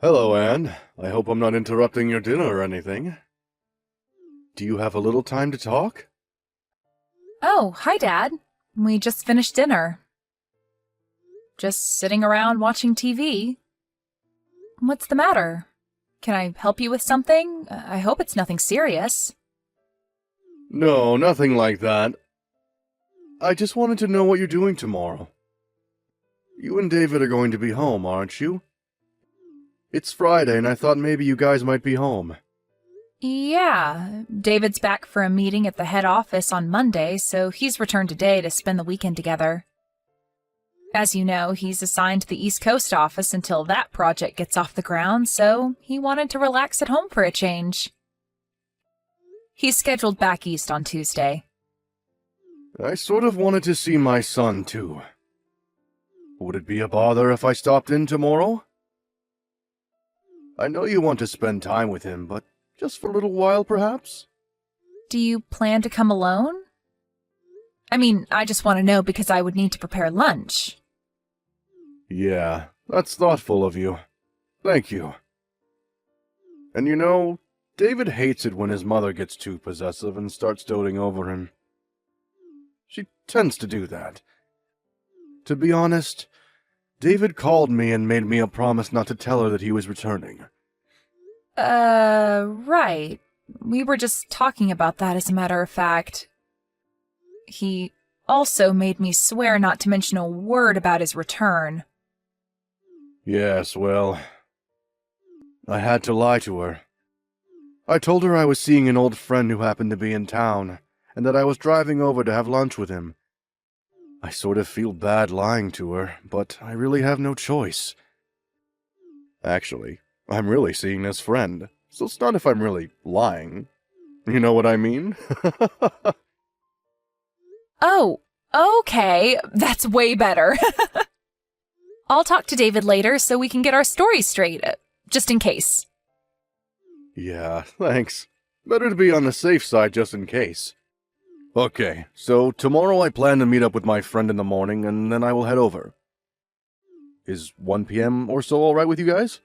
Hello, Anne. I hope I'm not interrupting your dinner or anything. Do you have a little time to talk? Oh, hi, Dad. We just finished dinner. Just sitting around watching TV. What's the matter? Can I help you with something? I hope it's nothing serious. No, nothing like that. I just wanted to know what you're doing tomorrow. You and David are going to be home, aren't you? It's Friday, and I thought maybe you guys might be home. Yeah, David's back for a meeting at the head office on Monday, so he's returned today to spend the weekend together. As you know, he's assigned to the East Coast office until that project gets off the ground, so he wanted to relax at home for a change. He's scheduled back east on Tuesday. I sort of wanted to see my son, too. Would it be a bother if I stopped in tomorrow? I know you want to spend time with him, but just for a little while, perhaps? Do you plan to come alone? I mean, I just want to know because I would need to prepare lunch. Yeah, that's thoughtful of you. Thank you. And you know, David hates it when his mother gets too possessive and starts doting over him. She tends to do that. To be honest, David called me and made me a promise not to tell her that he was returning. Right. We were just talking about that, as a matter of fact. He also made me swear not to mention a word about his return. Yes, well, I had to lie to her. I told her I was seeing an old friend who happened to be in town, and that I was driving over to have lunch with him. I sort of feel bad lying to her, but I really have no choice. Actually, I'm really seeing this friend, so it's not if I'm really lying. You know what I mean? Oh, okay. That's way better. I'll talk to David later so we can get our stories straight, just in case. Yeah, thanks. Better to be on the safe side just in case. Okay, so tomorrow I plan to meet up with my friend in the morning, and then I will head over. Is 1 p.m. or so alright with you guys?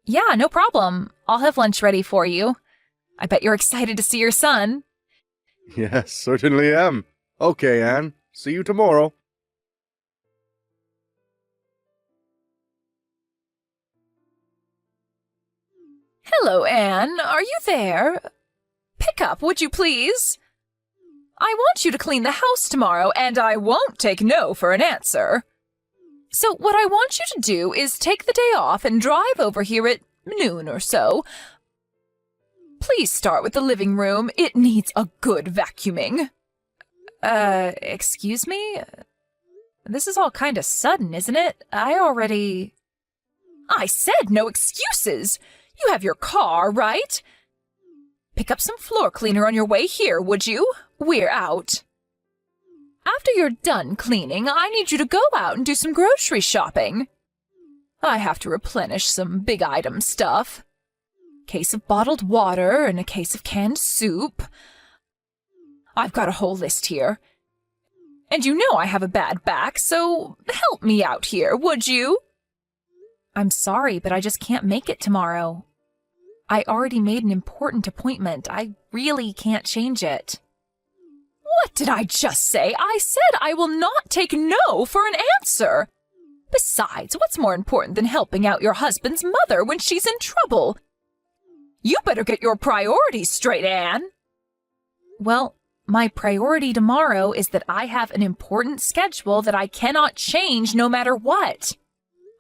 Yeah, no problem. I'll have lunch ready for you. I bet you're excited to see your son. Yes, certainly am. Okay, Anne. See you tomorrow. Hello, Anne. Are you there? Pick up, would you please? I want you to clean the house tomorrow, and I won't take no for an answer. So what I want you to do is take the day off and drive over here at noon or so. Please start with the living room. It needs a good vacuuming. Excuse me? This is all kind of sudden, isn't it? I said no excuses! You have your car, right? Pick up some floor cleaner on your way here, would you? We're out. After you're done cleaning, I need you to go out and do some grocery shopping. I have to replenish some big item stuff. Case of bottled water and a case of canned soup. I've got a whole list here. And you know I have a bad back, so help me out here, would you? I'm sorry, but I just can't make it tomorrow. I already made an important appointment. I really can't change it. What did I just say? I said I will not take no for an answer. Besides, what's more important than helping out your husband's mother when she's in trouble? You better get your priorities straight, Anne. Well, my priority tomorrow is that I have an important schedule that I cannot change no matter what.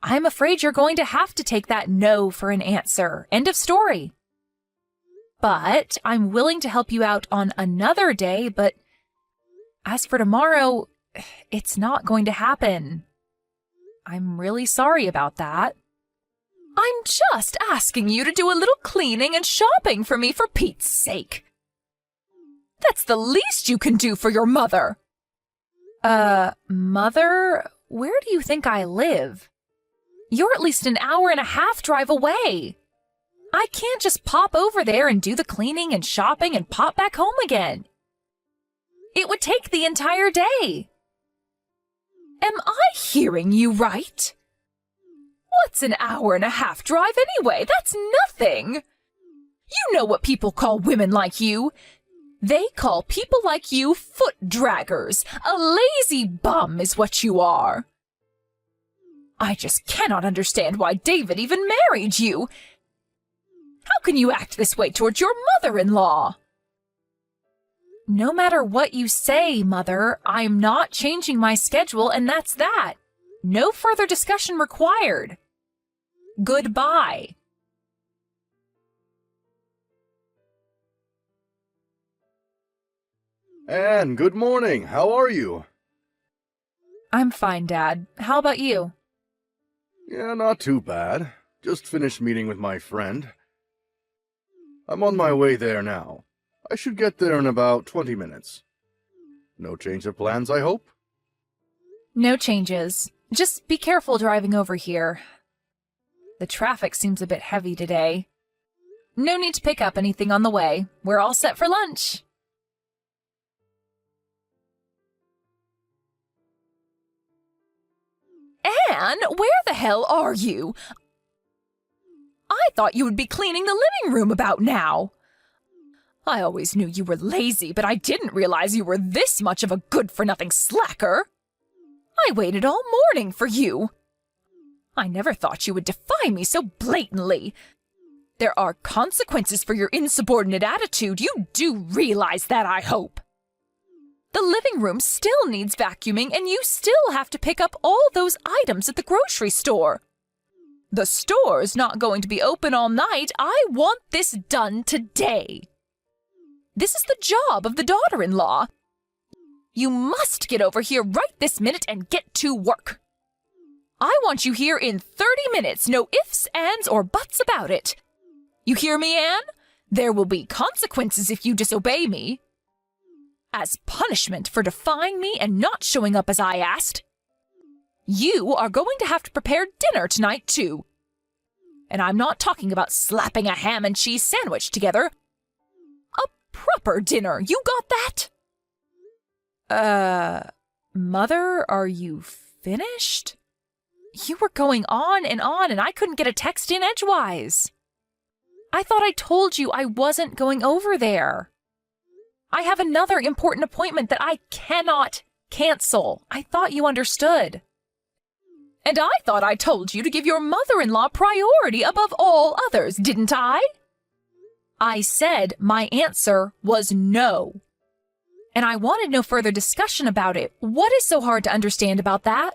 I'm afraid you're going to have to take that no for an answer. End of story. But I'm willing to help you out on another day, but as for tomorrow, it's not going to happen. I'm really sorry about that. I'm just asking you to do a little cleaning and shopping for me, for Pete's sake. That's the least you can do for your mother. Mother? Where do you think I live? You're at least an hour and a half drive away. I can't just pop over there and do the cleaning and shopping and pop back home again. It would take the entire day. Am I hearing you right? What's an hour and a half drive anyway? That's nothing. You know what people call women like you. They call people like you foot draggers. A lazy bum is what you are. I just cannot understand why David even married you. How can you act this way towards your mother-in-law? No matter what you say, Mother, I'm not changing my schedule, and that's that. No further discussion required. Goodbye. Anne, good morning. How are you? I'm fine, Dad. How about you? Yeah, not too bad. Just finished meeting with my friend. I'm on my way there now. I should get there in about 20 minutes. No change of plans, I hope? No changes. Just be careful driving over here. The traffic seems a bit heavy today. No need to pick up anything on the way. We're all set for lunch. Anne, where the hell are you? I thought you would be cleaning the living room about now. I always knew you were lazy, but I didn't realize you were this much of a good-for-nothing slacker. I waited all morning for you. I never thought you would defy me so blatantly. There are consequences for your insubordinate attitude. You do realize that, I hope. The living room still needs vacuuming, and you still have to pick up all those items at the grocery store. The store's not going to be open all night. I want this done today. This is the job of the daughter-in-law. You must get over here right this minute and get to work. I want you here in 30 minutes, no ifs, ands, or buts about it. You hear me, Anne? There will be consequences if you disobey me. As punishment for defying me and not showing up as I asked, you are going to have to prepare dinner tonight, too. And I'm not talking about slapping a ham and cheese sandwich together. A proper dinner, you got that? Mother, are you finished? You were going on, and I couldn't get a text in edgewise. I thought I told you I wasn't going over there. I have another important appointment that I cannot cancel. I thought you understood. And I thought I told you to give your mother-in-law priority above all others, didn't I? I said my answer was no. And I wanted no further discussion about it. What is so hard to understand about that?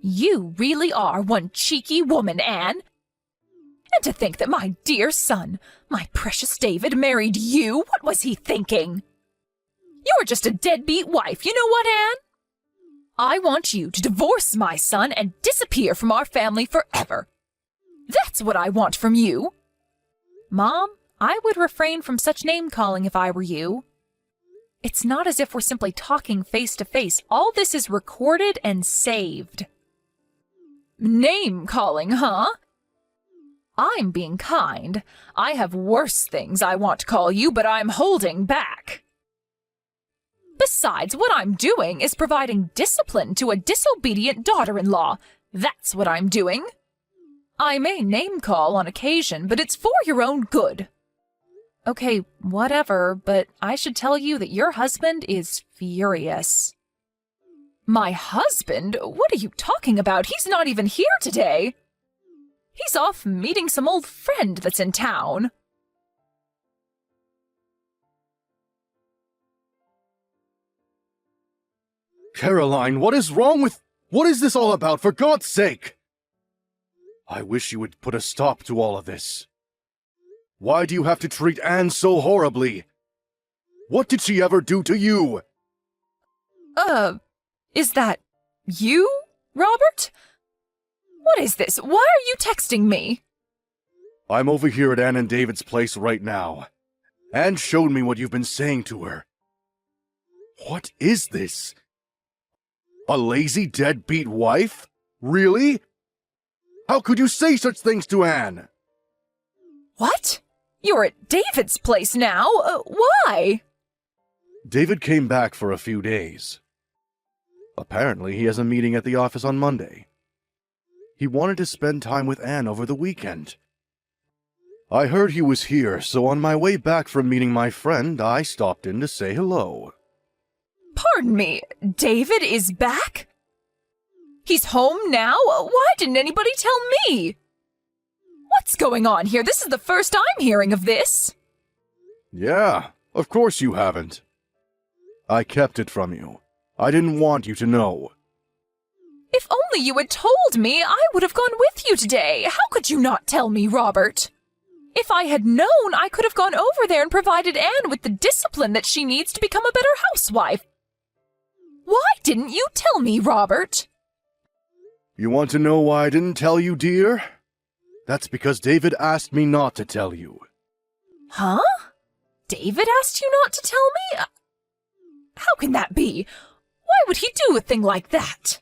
You really are one cheeky woman, Anne. And to think that my dear son, my precious David, married you, what was he thinking? You're just a deadbeat wife, you know what, Anne? I want you to divorce my son and disappear from our family forever. That's what I want from you. Mom, I would refrain from such name-calling if I were you. It's not as if we're simply talking face-to-face. All this is recorded and saved. Name-calling, huh? I'm being kind. I have worse things I want to call you, but I'm holding back. Besides, what I'm doing is providing discipline to a disobedient daughter-in-law. That's what I'm doing. I may name-call on occasion, but it's for your own good. Okay, whatever, but I should tell you that your husband is furious. My husband? What are you talking about? He's not even here today. He's off meeting some old friend that's in town. Caroline, what is wrong with... What is this all about, for God's sake? I wish you would put a stop to all of this. Why do you have to treat Anne so horribly? What did she ever do to you? Is that you, Robert? What is this? Why are you texting me? I'm over here at Anne and David's place right now. Anne showed me what you've been saying to her. What is this? A lazy, deadbeat wife? Really? How could you say such things to Anne? What? You're at David's place now? Why? David came back for a few days. Apparently, he has a meeting at the office on Monday. He wanted to spend time with Anne over the weekend. I heard he was here, so on my way back from meeting my friend, I stopped in to say hello. Pardon me, David is back? He's home now? Why didn't anybody tell me? What's going on here? This is the first I'm hearing of this. Yeah, of course you haven't. I kept it from you. I didn't want you to know. If only you had told me, I would have gone with you today. How could you not tell me, Robert? If I had known, I could have gone over there and provided Anne with the discipline that she needs to become a better housewife. Why didn't you tell me, Robert? You want to know why I didn't tell you, dear? That's because David asked me not to tell you. Huh? David asked you not to tell me? How can that be? Why would he do a thing like that?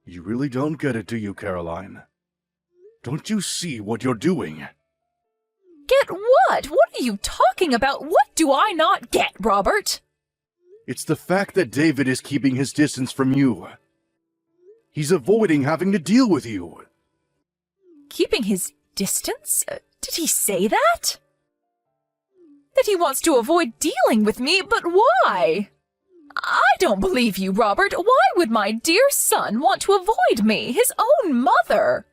You really don't get it, do you, Caroline? Don't you see what you're doing? Get what? What are you talking about? What do I not get, Robert? It's the fact that David is keeping his distance from you. He's avoiding having to deal with you. Keeping his distance? Did he say that? That he wants to avoid dealing with me, but why? I don't believe you, Robert. Why would my dear son want to avoid me, his own mother?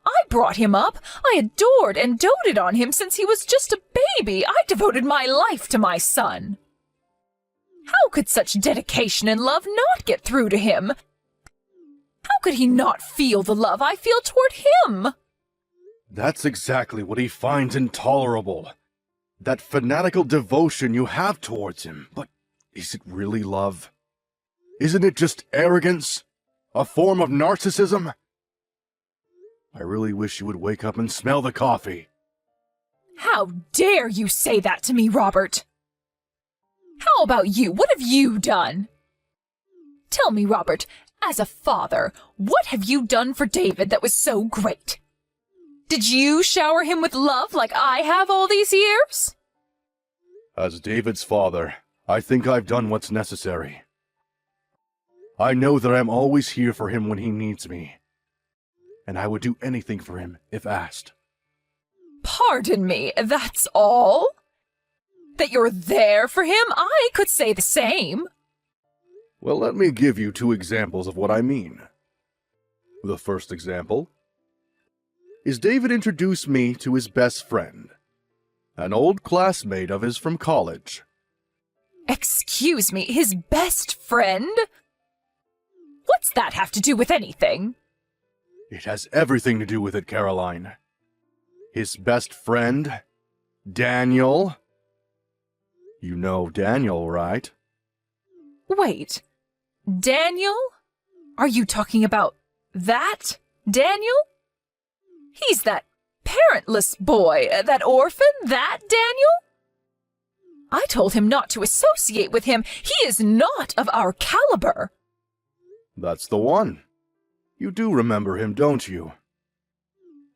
I brought him up. I adored and doted on him since he was just a baby. I devoted my life to my son. How could such dedication and love not get through to him? How could he not feel the love I feel toward him? That's exactly what he finds intolerable. That fanatical devotion you have towards him. But is it really love? Isn't it just arrogance? A form of narcissism? I really wish you would wake up and smell the coffee. How dare you say that to me, Robert? How about you? What have you done? Tell me, Robert, as a father, what have you done for David that was so great? Did you shower him with love like I have all these years? As David's father, I think I've done what's necessary. I know that I'm always here for him when he needs me. And I would do anything for him if asked. Pardon me, that's all? That you're there for him? I could say the same. Well, let me give you 2 examples of what I mean. The first example is David introduced me to his best friend, an old classmate of his from college. Excuse me, his best friend? What's that have to do with anything? It has everything to do with it, Caroline. His best friend, Daniel. You know Daniel, right? Wait, Daniel? Are you talking about that Daniel? He's that parentless boy, that orphan, that Daniel? I told him not to associate with him. He is not of our caliber. That's the one. You do remember him, don't you?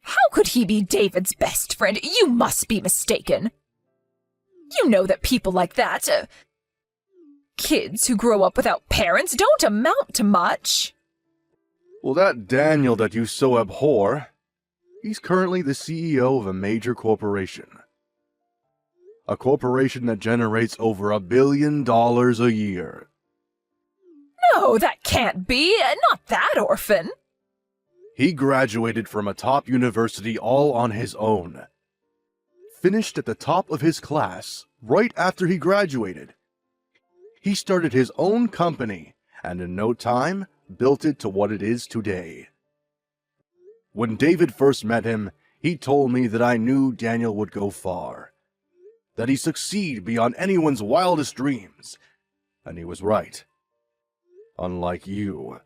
How could he be David's best friend? You must be mistaken. You know that people like that, kids who grow up without parents, don't amount to much. Well, that Daniel that you so abhor, he's currently the CEO of a major corporation. A corporation that generates over $1 billion a year. No, that can't be. Not that orphan. He graduated from a top university all on his own. Finished at the top of his class right after he graduated. He started his own company and in no time built it to what it is today. When David first met him, he told me that I knew Daniel would go far. That he'd succeed beyond anyone's wildest dreams. And he was right. Unlike you,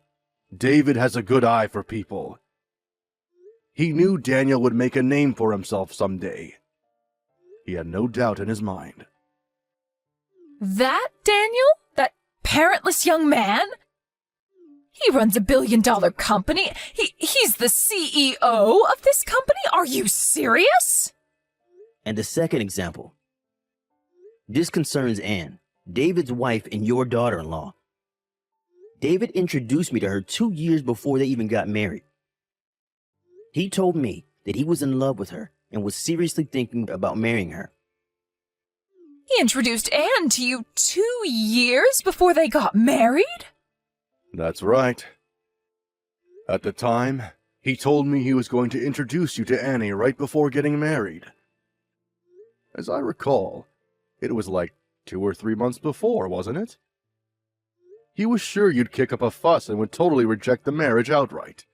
David has a good eye for people. He knew Daniel would make a name for himself someday. He had no doubt in his mind. That Daniel? That parentless young man? He runs $1 billion company. He's the CEO of this company? Are you serious? And the second example. This concerns Anne, David's wife and your daughter-in-law. David introduced me to her 2 years before they even got married. He told me that he was in love with her and was seriously thinking about marrying her. He introduced Anne to you 2 years before they got married? That's right. At the time, he told me he was going to introduce you to Annie right before getting married. As I recall, it was like 2 or 3 months before, wasn't it? He was sure you'd kick up a fuss and would totally reject the marriage outright.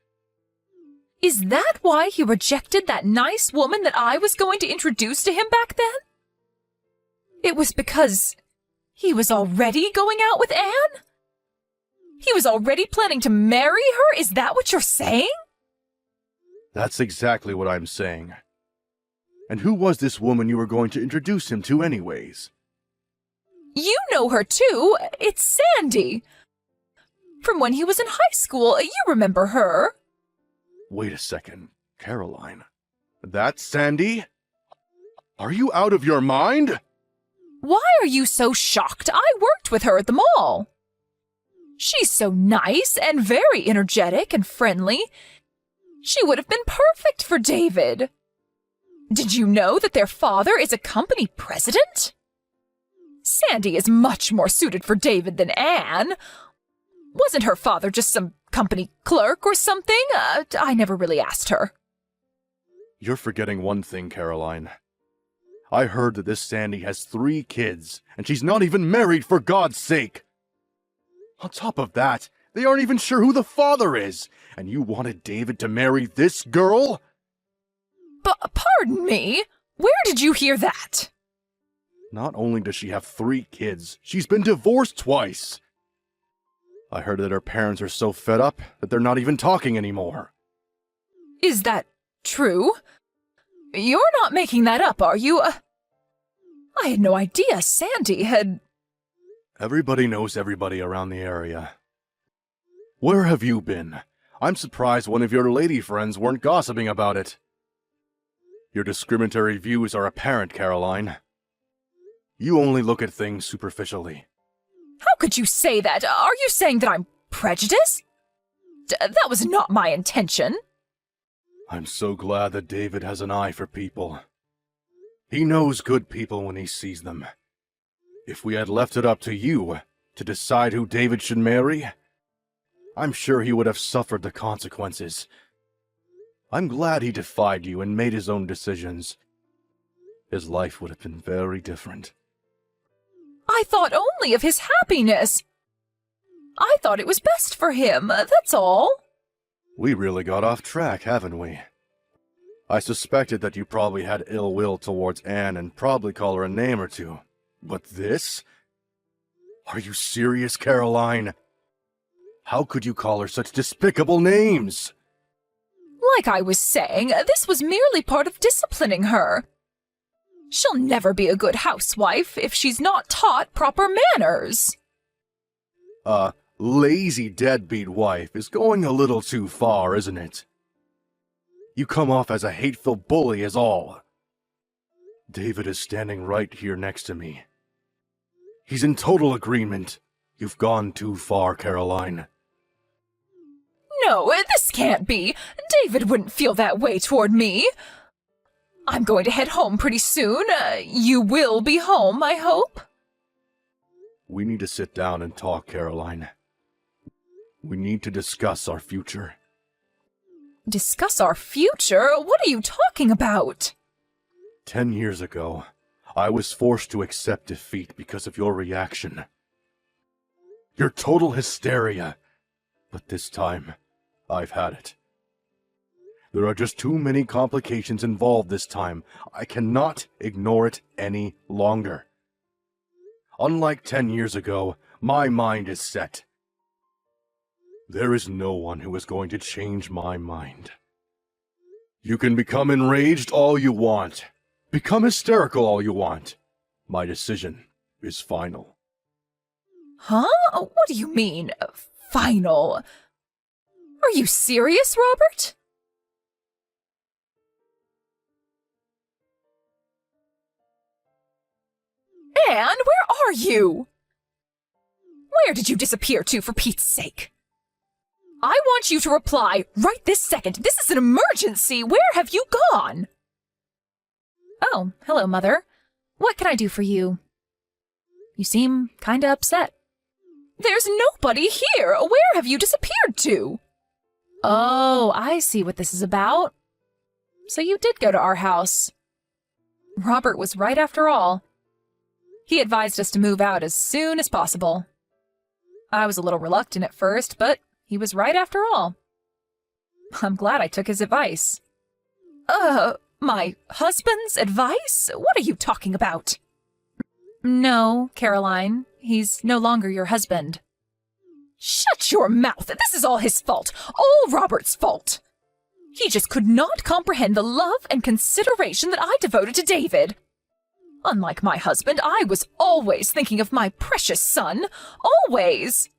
Is that why he rejected that nice woman that I was going to introduce to him back then? It was because he was already going out with Anne? He was already planning to marry her? Is that what you're saying? That's exactly what I'm saying. And who was this woman you were going to introduce him to anyways? You know her too. It's Sandy. From when he was in high school. You remember her. Wait a second, Caroline. That's Sandy? Are you out of your mind? Why are you so shocked? I worked with her at the mall. She's so nice and very energetic and friendly. She would have been perfect for David. Did you know that their father is a company president? Sandy is much more suited for David than Anne. Wasn't her father just some company clerk or something? I never really asked her. You're forgetting one thing, Caroline. I heard that this Sandy has 3 kids, and she's not even married, for God's sake! On top of that, they aren't even sure who the father is, and you wanted David to marry this girl? Pardon me? Where did you hear that? Not only does she have 3 kids, she's been divorced twice. I heard that her parents are so fed up that they're not even talking anymore. Is that true? You're not making that up, are you? I had no idea Sandy had... Everybody knows everybody around the area. Where have you been? I'm surprised one of your lady friends weren't gossiping about it. Your discriminatory views are apparent, Caroline. You only look at things superficially. How could you say that? Are you saying that I'm prejudiced? That was not my intention. I'm so glad that David has an eye for people. He knows good people when he sees them. If we had left it up to you to decide who David should marry, I'm sure he would have suffered the consequences. I'm glad he defied you and made his own decisions. His life would have been very different. I thought only of his happiness. I thought it was best for him, that's all. We really got off track, haven't we? I suspected that you probably had ill will towards Anne and probably call her a name or two. But this? Are you serious, Caroline? How could you call her such despicable names? Like I was saying, this was merely part of disciplining her. She'll never be a good housewife if she's not taught proper manners. Lazy deadbeat wife is going a little too far, isn't it? You come off as a hateful bully is all. David is standing right here next to me. He's in total agreement. You've gone too far, Caroline. No, this can't be. David wouldn't feel that way toward me. I'm going to head home pretty soon. You will be home, I hope. We need to sit down and talk, Caroline. We need to discuss our future. Discuss our future? What are you talking about? 10 years ago, I was forced to accept defeat because of your reaction. Your total hysteria. But this time, I've had it. There are just too many complications involved this time. I cannot ignore it any longer. Unlike 10 years ago, my mind is set. There is no one who is going to change my mind. You can become enraged all you want. Become hysterical all you want. My decision is final. Huh? What do you mean, final? Are you serious, Robert? Anne, where are you? Where did you disappear to, for Pete's sake? I want you to reply right this second. This is an emergency. Where have you gone? Oh, hello, Mother. What can I do for you? You seem kinda upset. There's nobody here. Where have you disappeared to? Oh, I see what this is about. So you did go to our house. Robert was right after all. He advised us to move out as soon as possible. I was a little reluctant at first, but he was right after all. I'm glad I took his advice. My husband's advice? What are you talking about? No, Caroline. He's no longer your husband. Shut your mouth! This is all his fault. All Robert's fault. He just could not comprehend the love and consideration that I devoted to David. Unlike my husband, I was always thinking of my precious son. Always.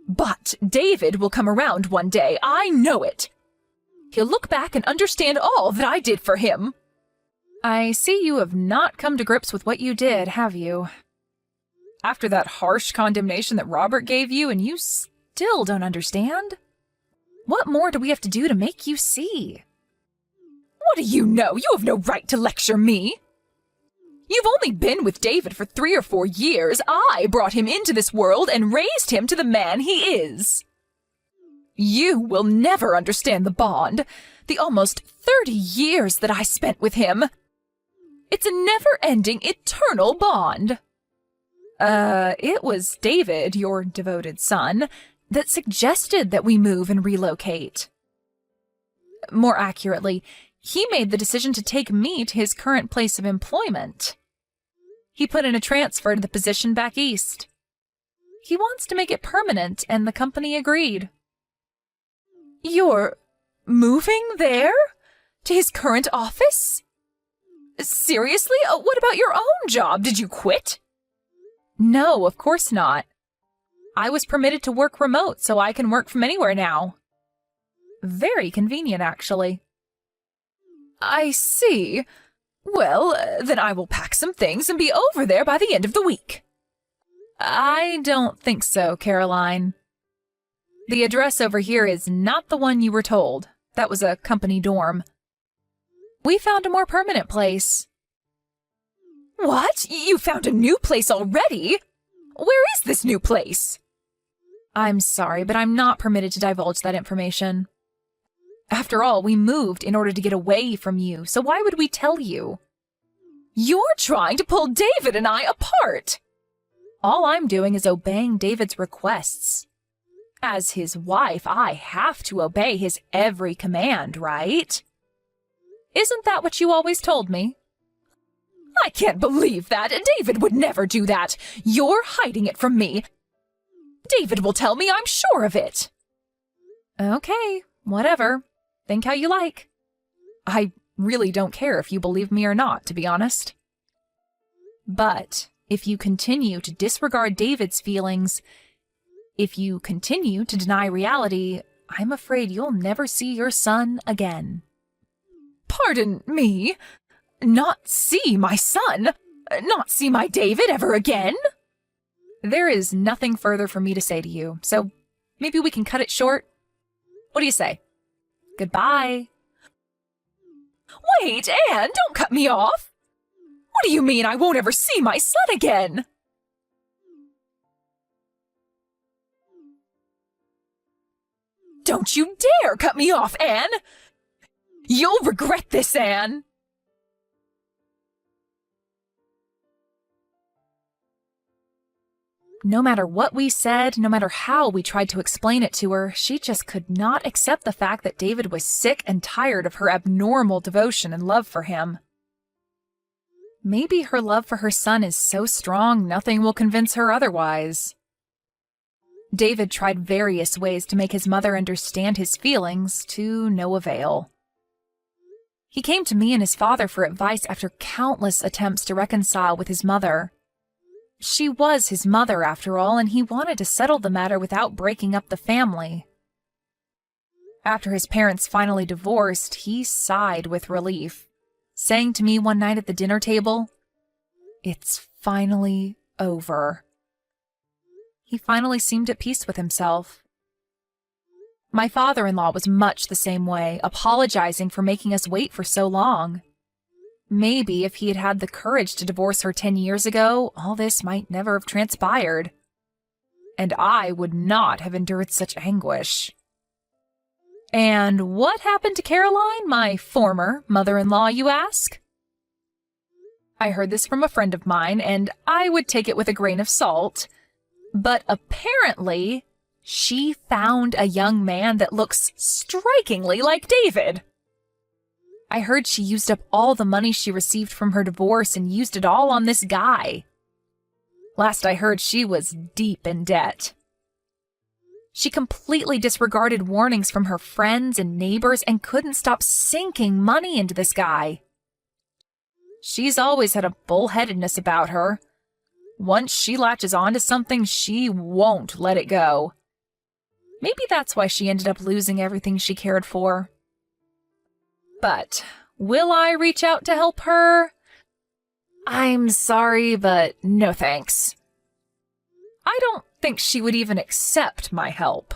But David will come around one day. I know it. He'll look back and understand all that I did for him. I see you have not come to grips with what you did, have you? After that harsh condemnation that Robert gave you, and you still don't understand? What more do we have to do to make you see? What do you know? You have no right to lecture me. You've only been with David for 3 or 4 years. I brought him into this world and raised him to the man he is. You will never understand the bond, the almost 30 years that I spent with him. It's a never-ending, eternal bond. It was David, your devoted son, that suggested that we move and relocate. More accurately, he made the decision to take me to his current place of employment. He put in a transfer to the position back east. He wants to make it permanent, and the company agreed. You're moving there? To his current office? Seriously? What about your own job? Did you quit? No, of course not. I was permitted to work remote, so I can work from anywhere now. Very convenient, actually. I see. Well, then I will pack some things and be over there by the end of the week. I don't think so, Caroline. The address over here is not the one you were told. That was a company dorm. We found a more permanent place. What? You found a new place already? Where is this new place? I'm sorry, but I'm not permitted to divulge that information. After all, we moved in order to get away from you, so why would we tell you? You're trying to pull David and I apart! All I'm doing is obeying David's requests. As his wife, I have to obey his every command, right? Isn't that what you always told me? I can't believe that. David would never do that. You're hiding it from me. David will tell me, I'm sure of it. Okay, whatever. Think how you like. I really don't care if you believe me or not, to be honest. But if you continue to disregard David's feelings, if you continue to deny reality, I'm afraid you'll never see your son again. Pardon me? Not see my son? Not see my David ever again? There is nothing further for me to say to you, so maybe we can cut it short. What do you say? Goodbye. Wait, Anne, don't cut me off. What do you mean I won't ever see my son again? Don't you dare cut me off, Anne! You'll regret this, Anne! No matter what we said, no matter how we tried to explain it to her, she just could not accept the fact that David was sick and tired of her abnormal devotion and love for him. Maybe her love for her son is so strong nothing will convince her otherwise. David tried various ways to make his mother understand his feelings, to no avail. He came to me and his father for advice after countless attempts to reconcile with his mother. She was his mother, after all, and he wanted to settle the matter without breaking up the family. After his parents finally divorced, he sighed with relief, saying to me one night at the dinner table, "It's finally over." he finally seemed at peace with himself. My father-in-law was much the same way, apologizing for making us wait for so long. Maybe if he had had the courage to divorce her 10 years ago, all this might never have transpired. And I would not have endured such anguish. And what happened to Caroline, my former mother-in-law, you ask? I heard this from a friend of mine, and I would take it with a grain of salt. But apparently, she found a young man that looks strikingly like David. I heard she used up all the money she received from her divorce and used it all on this guy. Last I heard, she was deep in debt. She completely disregarded warnings from her friends and neighbors and couldn't stop sinking money into this guy. She's always had a bullheadedness about her. Once she latches onto something, she won't let it go. Maybe that's why she ended up losing everything she cared for. But will I reach out to help her? I'm sorry, but no thanks. I don't think she would even accept my help.